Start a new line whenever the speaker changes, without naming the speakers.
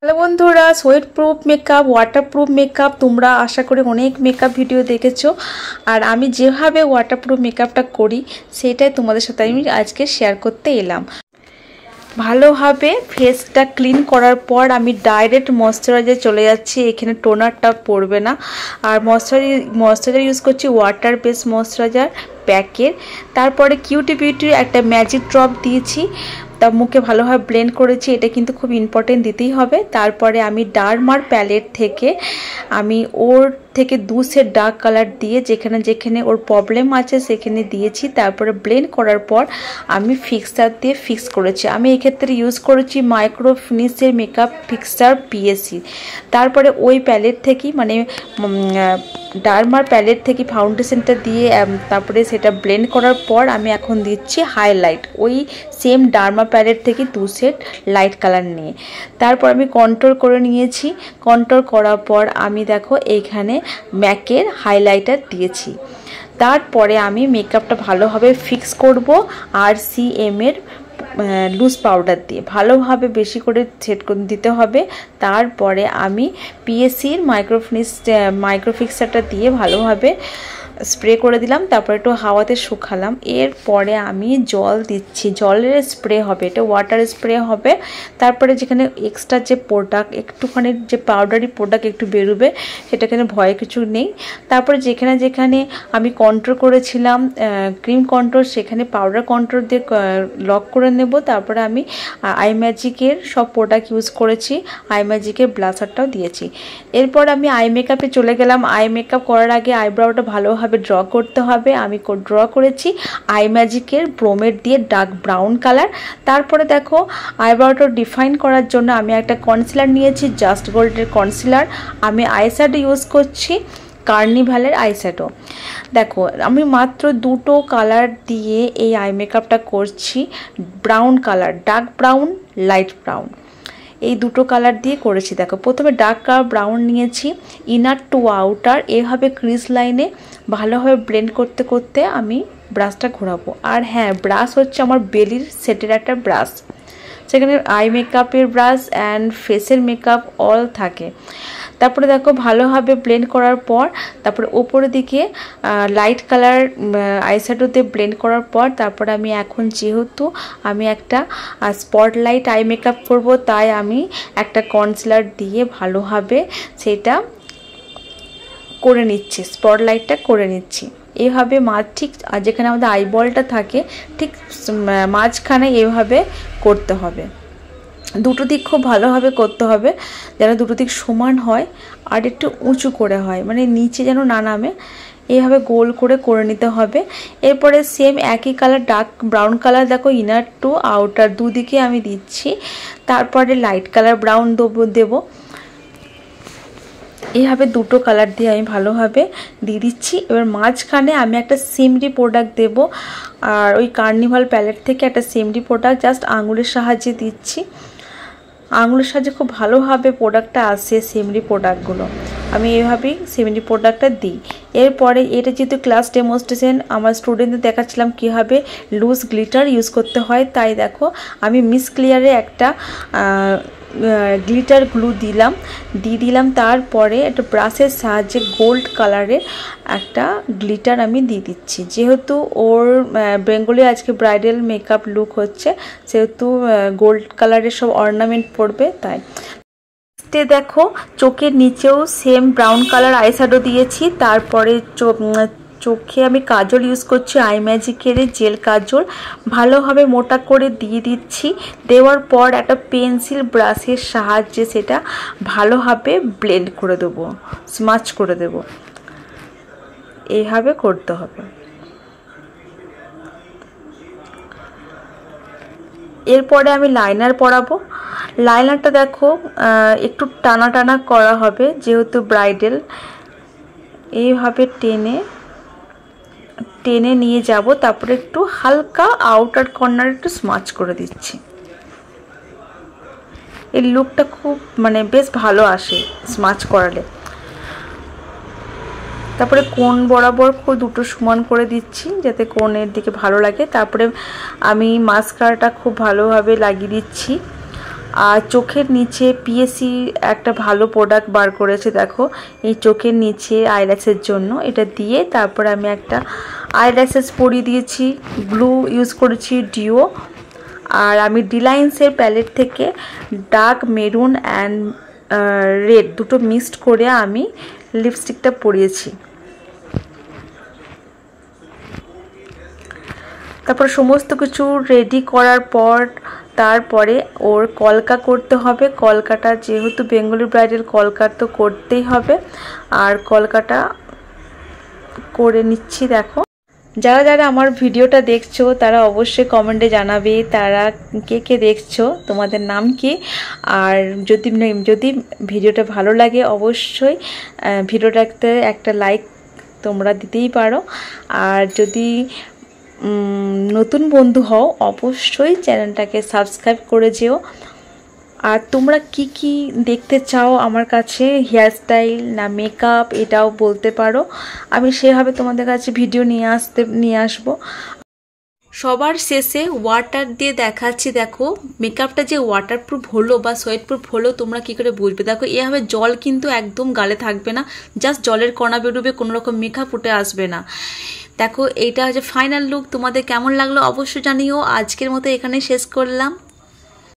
Hello বন্ধুরা, sweat proof makeup, waterproof makeup তোমরা আশা করি অনেক মেকআপ ভিডিও দেখেছো। আর আমি যেভাবে ওয়াটারপ্রুফ মেকআপটা করি সেটাই তোমাদের সাথে আমি আজকে শেয়ার করতে এলাম। ভালোভাবে ফেসটা ক্লিন করার পর আমি ডাইরেক্ট ময়শ্চারাইজার চলে যাচ্ছি। এখানে টোনারটা পড়বে না। আর ময়শ্চারাইজার ইউজ করছি ওয়াটার বেস ময়শ্চারাইজার প্যাকের। তারপরে কিউটি বিউটির একটা ম্যাজিক ড্রপ দিয়েছি, তা মুখে ভালোভাবে ব্লেন্ড করেছি। এটা কিন্তু খুব ইম্পর্টেন্ট দিতেই হবে। তারপরে আমি ডার্মার প্যালেট থেকে আমি ওর থেকে 2 সেট ডার্ক কালার দিয়ে যেখানে যেখানে ওর প্রবলেম আছে সেখানে দিয়েছি। তারপরে ব্লেন্ড করার পর আমি ফিক্সার দিয়ে ফিক্স করেছি। আমি এক্ষেত্রে ইউজ করেছি মাইক্রো ফিনিশের মেকআপ ফিক্সার পিএসসি। তারপরে ওই প্যালেট থেকেই মানে ডার্মার প্যালেট থেকে ফাউন্ডেশনটা দিয়ে তারপরে সেটা ব্লেন্ড করার পর আমি এখন দিচ্ছি হাইলাইট ওই সেম ডার্মা প্যালেট থেকে 2 সেট লাইট কালার নিয়ে। তারপর আমি কন্ট্রোল করে নিয়েছি। কন্ট্রোল করার পর আমি দেখো এইখানে ম্যাকের হাইলাইটার দিয়েছি। তারপরে আমি মেকআপটা ভালোভাবে ফিক্স করব আর সিএম এর লুজ পাউডার দিয়ে ভালোভাবে বেশি করে সেট করে দিতে হবে। তারপরে আমি পিএসসির মাইক্রোফিক্সারটা দিয়ে ভালোভাবে স্প্রে করে দিলাম। তারপর একটু হাওয়াতে শুকালাম। এরপরে আমি জল দিচ্ছি, জলের স্প্রে হবে, এটা ওয়াটার স্প্রে হবে। তারপরে যেখানে এক্সট্রা যে প্রোডাক্ট একটুখানি যে পাউডারি প্রোডাক্ট একটু বেরোবে সেটাখানে ভয় কিছু নেই। তারপরে যেখানে যেখানে আমি কন্ট্রোল করেছিলাম ক্রিম কন্ট্রোল সেখানে পাউডার কন্ট্রোল দিয়ে লক করে নেব। তারপরে আমি আই ম্যাজিকের সব প্রোডাক্ট ইউজ করেছি, আই ম্যাজিকের ব্লাশারটাও দিয়েছি। এরপর আমি আই মেকআপে চলে গেলাম। আই মেকআপ করার আগে আইব্রাউটা ভালোভাবে ড্র করতে হবে। আমি ড্র করেছি আই ম্যাজিকের ব্রোমেড দিয়ে ডার্ক ব্রাউন কালার। তারপরে দেখো আইব্রাউটা ডিফাইন করার জন্য আমি একটা কনসিলার নিয়েছি, জাস্ট গোল্ডের কনসিলার। আমি আইশ্যাডো ইউজ করছি কার্নিভালের আইশ্যাডো। দেখো আমি মাত্র 2টো কালার দিয়ে এই আই মেকআপটা করছি, brown colour, dark brown, light brown, এই 2টো কালার দিয়ে করেছি। দেখো প্রথমে ডার্ক কালার ব্রাউন নিয়েছি, ইনার টু আউটার এভাবে ক্রিজ লাইনে ভালোভাবে ব্লেন্ড করতে করতে আমি ব্রাশটা ঘোরাবো। আর হ্যাঁ, ব্রাশ হচ্ছে আমার বেলির সেটের একটা ব্রাশ, সেখানে আই মেকআপের ব্রাশ অ্যান্ড ফেসের মেকআপ অল থাকে। তারপরে দেখো ভালোভাবে ব্লেন্ড করার পর তারপরে ওপরের দিকে লাইট কালার আইশ্যাডো দিয়ে ব্লেন্ড করার পর তারপরে আমি এখন যেহেতু আমি একটা স্পটলাইট আই মেকআপ করব তাই আমি একটা কনসিলার দিয়ে ভালোভাবে সেটা করে নিচ্ছি, স্পটলাইটটা করে নিচ্ছি। এভাবে ঠিক যেখানে আমাদের আইবলটা থাকে ঠিক মাঝখানে এভাবে করতে হবে। দুটো দিক খুব ভালোভাবে করতে হবে যেন দুটো দিক সমান হয় আর একটু উঁচু করে হয়, মানে নিচে যেন না নামে, এইভাবে গোল করে নিতে হবে। এরপরে সেম একই কালার ডার্ক ব্রাউন কালার দেখো ইনার টু আউটার দুদিকে আমি দিচ্ছি। তারপরে লাইট কালার ব্রাউন দেবো। এইভাবে 2টো কালার দিয়ে আমি ভালোভাবে দিয়ে দিচ্ছি। এবার মাঝখানে আমি একটা সিমরি প্রোডাক্ট দেব, আর ওই কার্নিভাল প্যালেট থেকে একটা সিমরি প্রোডাক্ট জাস্ট আঙুলের সাহায্যে দিচ্ছি। আঙুলের সাহায্যে খুব ভালোভাবে প্রোডাক্টটা আসে সিমরি প্রোডাক্টগুলো, আমি এইভাবেই সিমরি প্রোডাক্টটা দিই। এরপরে এটা যেহেতু ক্লাস ডেমনস্ট্রেশন আমার স্টুডেন্টদের দেখাচ্ছিলাম কীভাবে লুজ গ্লিটার ইউজ করতে হয়, তাই দেখো আমি মিস ক্লিয়ারে একটা গ্লিটার গ্লু দিয়ে দিলাম। তারপরে একটা ব্রাশের সাহায্যে গোল্ড কালারের একটা গ্লিটার আমি দিয়ে দিচ্ছি। যেহেতু ওর বেঙ্গলি আজকে ব্রাইডাল মেকআপ লুক হচ্ছে সেহেতু গোল্ড কালারের সব অর্নামেন্ট পড়বে তাই। দেখো চোখের নিচেও সেম ব্রাউন কালার আইশ্যাডো দিয়েছি। তারপরে চোখে আমি কাজল ইউজ করছি আই ম্যাজিকের জেল কাজল, ভালোভাবে মোটা করে দিয়ে দিচ্ছি। দেওয়ার পর একটা পেন্সিল ব্রাশের সাহায্যে সেটা ভালোভাবে ব্লেন্ড করে দেবো, স্মাচ করে দেবো, এইভাবে করতে হবে। এরপরে আমি লাইনার পরাবো। লাইনারটা দেখো একটু টানা টানা করা হবে যেহেতু ব্রাইডাল, এইভাবে টেনে নিয়ে যাব। তারপরে একটু হালকা আউটার কর্নার একটু স্মাচ করে দিচ্ছি। এই লুকটা খুব মানে বেশ ভালো আসে স্মাচ করালে। তারপরে কোণ বরাবর খুব 2টো সমান করে দিচ্ছি যাতে কোণের দিকে ভালো লাগে। তারপরে আমি মাস্কারাটা খুব ভালোভাবে লাগিয়ে দিচ্ছি। আর চোখের নিচে পিএসসি একটা ভালো প্রোডাক্ট বার করেছে, দেখো এই চোখের নিচে আইল্যাশের জন্য এটা দিয়ে তারপর আমি একটা আইল্যাশেস পরিয়ে দিয়েছি, ব্লু ইউজ করেছি ডিও। আর আমি ডিলাইন্সের প্যালেট থেকে ডার্ক মেরুন অ্যান্ড রেড দুটো মিক্সড করে আমি লিপস্টিকটা পরিয়েছি। তারপর সমস্ত কিছু রেডি করার পর তারপরে ওর কলকা করতে হবে। কলকাটা যেহেতু বেঙ্গলি ব্রাইডাল কলকা তো করতেই হবে, আর কলকাটা করে নিচ্ছি। দেখো যারা যারা আমার ভিডিওটা দেখছো তারা অবশ্যই কমেন্টে জানাবে তারা কে কে দেখছো, তোমাদের নাম কি। আর যদি ভিডিওটা ভালো লাগে অবশ্যই ভিডিওটাতে একটা লাইক তোমরা দিতেই পারো। আর যদি নতুন বন্ধু হও অবশ্যই চ্যানেলটাকে সাবস্ক্রাইব করে যেও। আর তোমরা কি কি দেখতে চাও আমার কাছে, হেয়ারস্টাইল না মেকআপ, এটাও বলতে পারো, আমি সেভাবে তোমাদের কাছে ভিডিও নিয়ে আসবো। সবার শেষে ওয়াটার দিয়ে দেখাচ্ছি। দেখো মেকআপটা যে ওয়াটারপ্রুফ হলো বা সোয়েটপ্রুফ হলো তোমরা কি করে বুঝবে। দেখো এভাবে জল কিন্তু একদম গালে থাকবে না, জাস্ট জলের কণা বেরোবে, কোনো রকম মেকআপ উঠে আসবে না। দেখো এইটা হচ্ছে ফাইনাল লুক। তোমাদের কেমন লাগলো অবশ্যই জানিও। আজকের মতো এখানে শেষ করলাম।